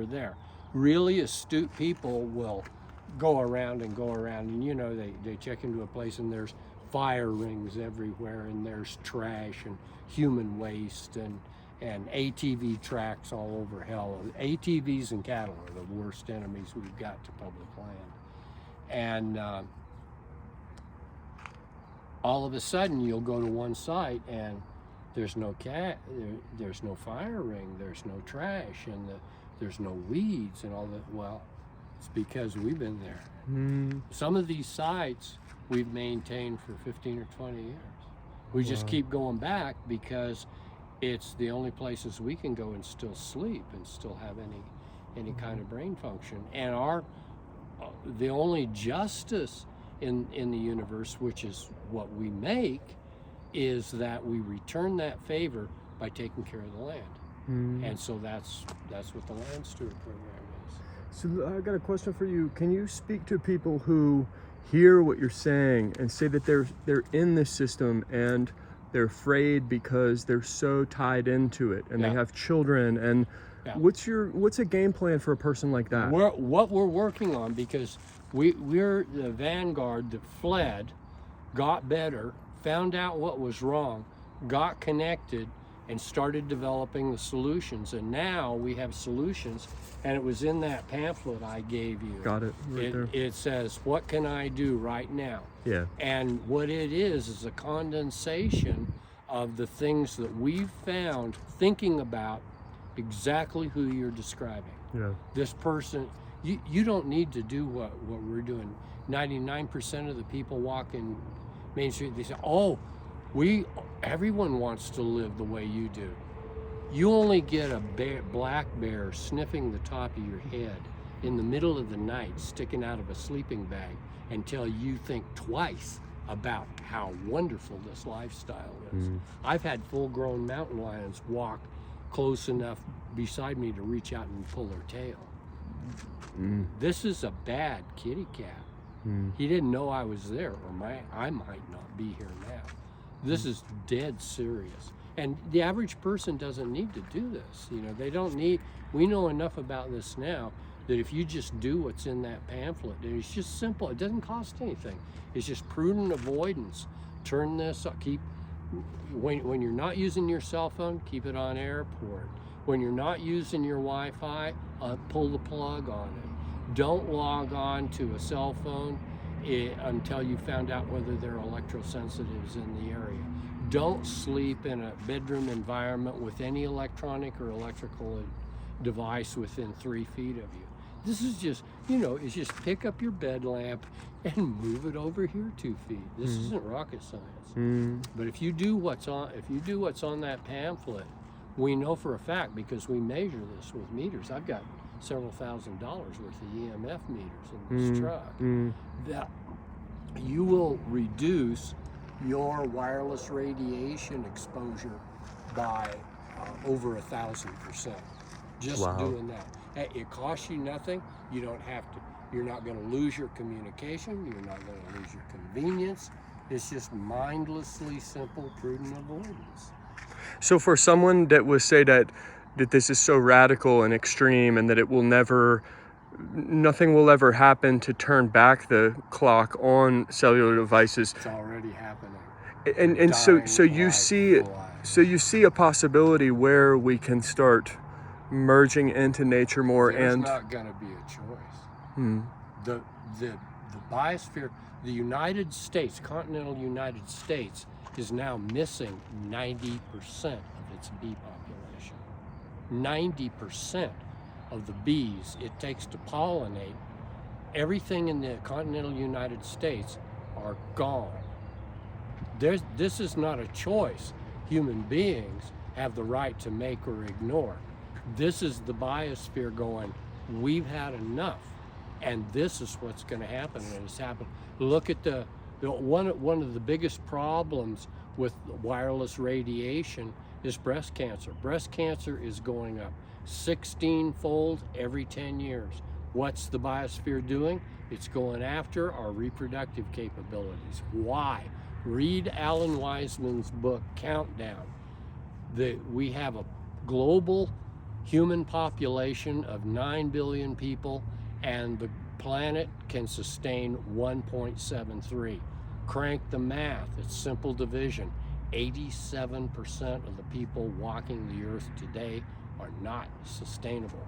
over there. Really astute people will go around, and you know, they check into a place and there's fire rings everywhere, and there's trash and human waste and ATV tracks all over. Hell, ATVs and cattle are the worst enemies we've got to public land. And all of a sudden you'll go to one site and there's no there's no fire ring, there's no trash, and there's no weeds and all that. Well, it's because we've been there. Some of these sites we've maintained for 15 or 20 years. We just keep going back because it's the only places we can go and still sleep and still have any kind of brain function. And the only justice in the universe, which is what we make, is that we return that favor by taking care of the land. And so that's what the Land Steward program is. So I got a question for you. Can you speak to people who hear what you're saying and say that they're in this system and they're afraid because they're so tied into it, and they have children, and what's a game plan for a person like that? What we're working on, because we're the vanguard that fled, got better, found out what was wrong, got connected, and started developing the solutions. And now we have solutions, and it was in that pamphlet I gave you. Got it. There. It says, what can I do right now? Yeah. And what it is a condensation of the things that we've found, thinking about exactly who you're describing. Yeah. This person, you don't need to do what we're doing. 99% of the people walking Main Street, they say, oh, everyone wants to live the way you do. You only get a black bear sniffing the top of your head in the middle of the night, sticking out of a sleeping bag, until you think twice about how wonderful this lifestyle is. I've had full-grown mountain lions walk close enough beside me to reach out and pull their tail. This is a bad kitty cat. He didn't know I was there, or I might not be here now. This is dead serious. And the average person doesn't need to do this. You know, they don't need, we know enough about this now that if you just do what's in that pamphlet, and it's just simple, it doesn't cost anything. It's just prudent avoidance. Turn this up, when you're not using your cell phone, keep it on airport. When you're not using your Wi-Fi, pull the plug on it. Don't log on to a cell phone until you found out whether there are electrosensitives in the area. Don't sleep in a bedroom environment with any electronic or electrical device within 3 feet of you. This is just, it's just pick up your bed lamp and move it over here 2 feet. This isn't rocket science. But if you do what's on that pamphlet, we know for a fact, because we measure this with meters. I've got several $1,000s worth of EMF meters in this truck, that you will reduce your wireless radiation exposure by over 1,000%. Just doing that. It costs you nothing. You don't have to. You're not going to lose your communication. You're not going to lose your convenience. It's just mindlessly simple, prudent avoidance. So for someone that would say that this is so radical and extreme, and that nothing will ever happen to turn back the clock on cellular devices. It's already happening. And so you see a possibility where we can start merging into nature more. There's not going to be a choice. The biosphere, the United States, continental United States, is now missing 90% of its bee population. 90% of the bees it takes to pollinate everything in the continental United States are gone. This is not a choice human beings have the right to make or ignore. This is the biosphere going, we've had enough, and this is what's going to happen, and it's happened. Look at one of the biggest problems with wireless radiation is breast cancer. Breast cancer is going up 16-fold every 10 years. What's the biosphere doing? It's going after our reproductive capabilities. Why? Read Alan Weisman's book, Countdown. We have a global human population of 9 billion people, and the planet can sustain 1.73. Crank the math, it's simple division. 87% of the people walking the earth today are not sustainable.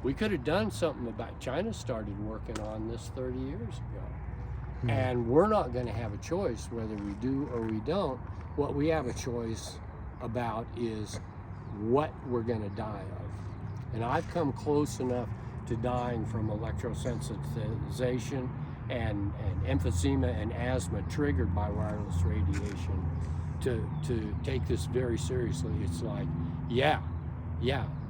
We could have done something about. China started working on this 30 years ago. And we're not going to have a choice whether we do or we don't. What we have a choice about is what we're going to die of. And I've come close enough to dying from electrosensitization and emphysema and asthma triggered by wireless radiation to take this very seriously. It's like, yeah,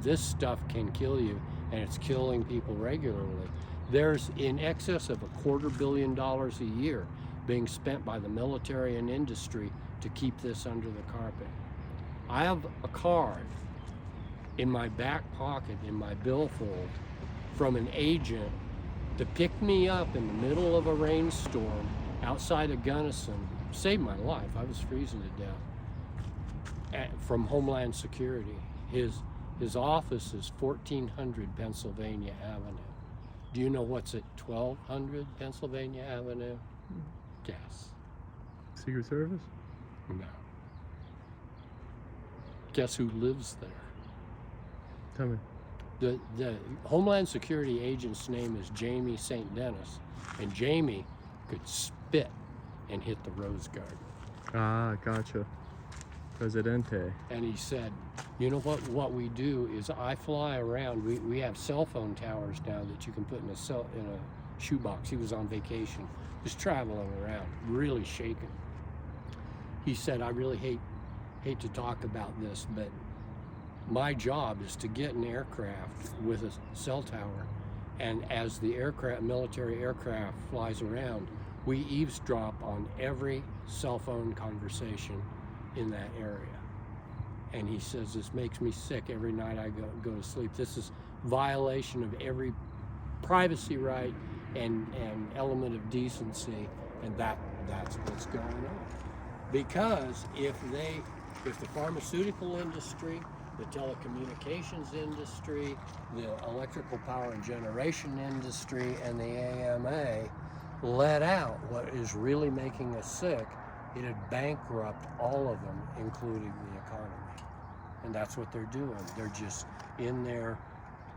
this stuff can kill you, and it's killing people regularly. There's in excess of $250 million a year being spent by the military and industry to keep this under the carpet. I have a card in my back pocket, in my billfold, from an agent to pick me up in the middle of a rainstorm outside of Gunnison. Saved my life. I was freezing to death. From Homeland Security. His office is 1400 Pennsylvania Avenue. Do you know what's at 1200 Pennsylvania Avenue? Guess. Secret Service? No. Guess who lives there? Tell me. The Homeland Security agent's name is Jamie St. Dennis, and Jamie could spit and hit the Rose Garden. Ah, gotcha. Presidente. And he said, you know what we do is I fly around. We have cell phone towers now that you can put in a shoebox. He was on vacation, just traveling around, really shaking. He said, I really hate to talk about this, but my job is to get an aircraft with a cell tower, and as the military aircraft flies around, we eavesdrop on every cell phone conversation in that area. And he says, this makes me sick every night I go to sleep. This is violation of every privacy right and element of decency, and that's what's going on. Because if the pharmaceutical industry, the telecommunications industry, the electrical power and generation industry, and the AMA let out what is really making us sick, it'd bankrupt all of them, including the economy. And that's what they're doing. They're just in there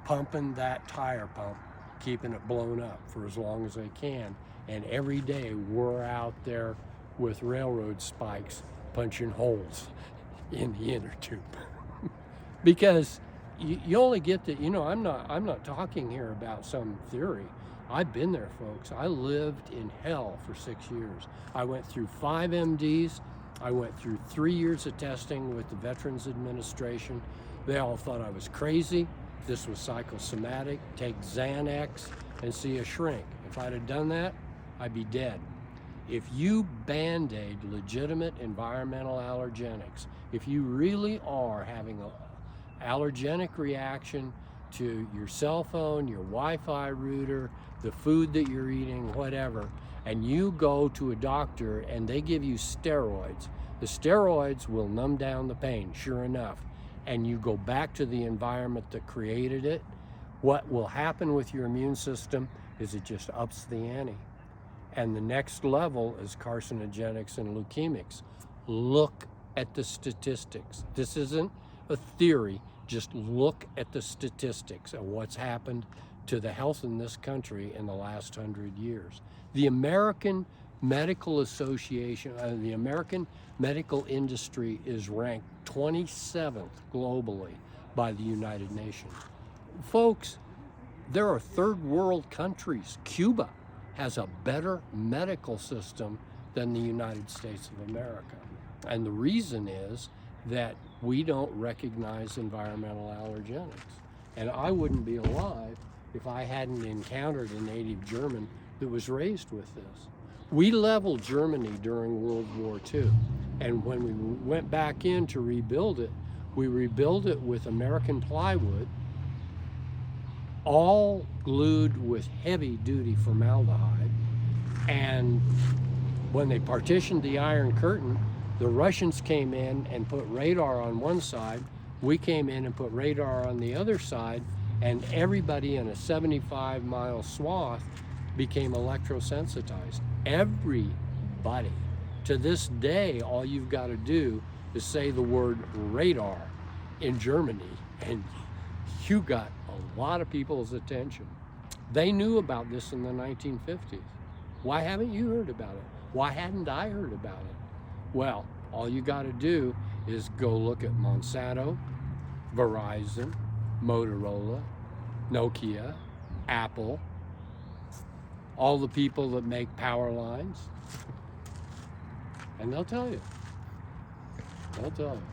pumping that tire pump, keeping it blown up for as long as they can. And every day we're out there with railroad spikes punching holes in the inner tube. Because you only get the, I'm not talking here about some theory. I've been there, folks. I lived in hell for 6 years. I went through 5 MDs. I went through 3 years of testing with the Veterans Administration. They all thought I was crazy. This was psychosomatic. Take Xanax and see a shrink. If I'd have done that, I'd be dead. If you band-aid legitimate environmental allergenics, if you really are having an allergenic reaction to your cell phone, your Wi-Fi router, the food that you're eating, whatever, and you go to a doctor and they give you steroids, the steroids will numb down the pain, sure enough, and you go back to the environment that created it, what will happen with your immune system is it just ups the ante. And the next level is carcinogenics and leukemics. Look at the statistics. This isn't a theory. Just look at the statistics of what's happened to the health in this country in the last 100 years. The American Medical Association, the American medical industry is ranked 27th globally by the United Nations. Folks, there are third world countries. Cuba has a better medical system than the United States of America. And the reason is that we don't recognize environmental allergenics. And I wouldn't be alive if I hadn't encountered a native German that was raised with this. We leveled Germany during World War II. And when we went back in to rebuild it, we rebuilt it with American plywood, all glued with heavy-duty formaldehyde. And when they partitioned the Iron Curtain, the Russians came in and put radar on one side, We came in and put radar on the other side, and everybody in a 75-mile swath became electrosensitized. Everybody. To this day, all you've got to do is say the word radar in Germany, and you got a lot of people's attention. They knew about this in the 1950s. Why haven't you heard about it? Why hadn't I heard about it? Well, all you got to do is go look at Monsanto, Verizon, Motorola, Nokia, Apple, all the people that make power lines, and they'll tell you. They'll tell you.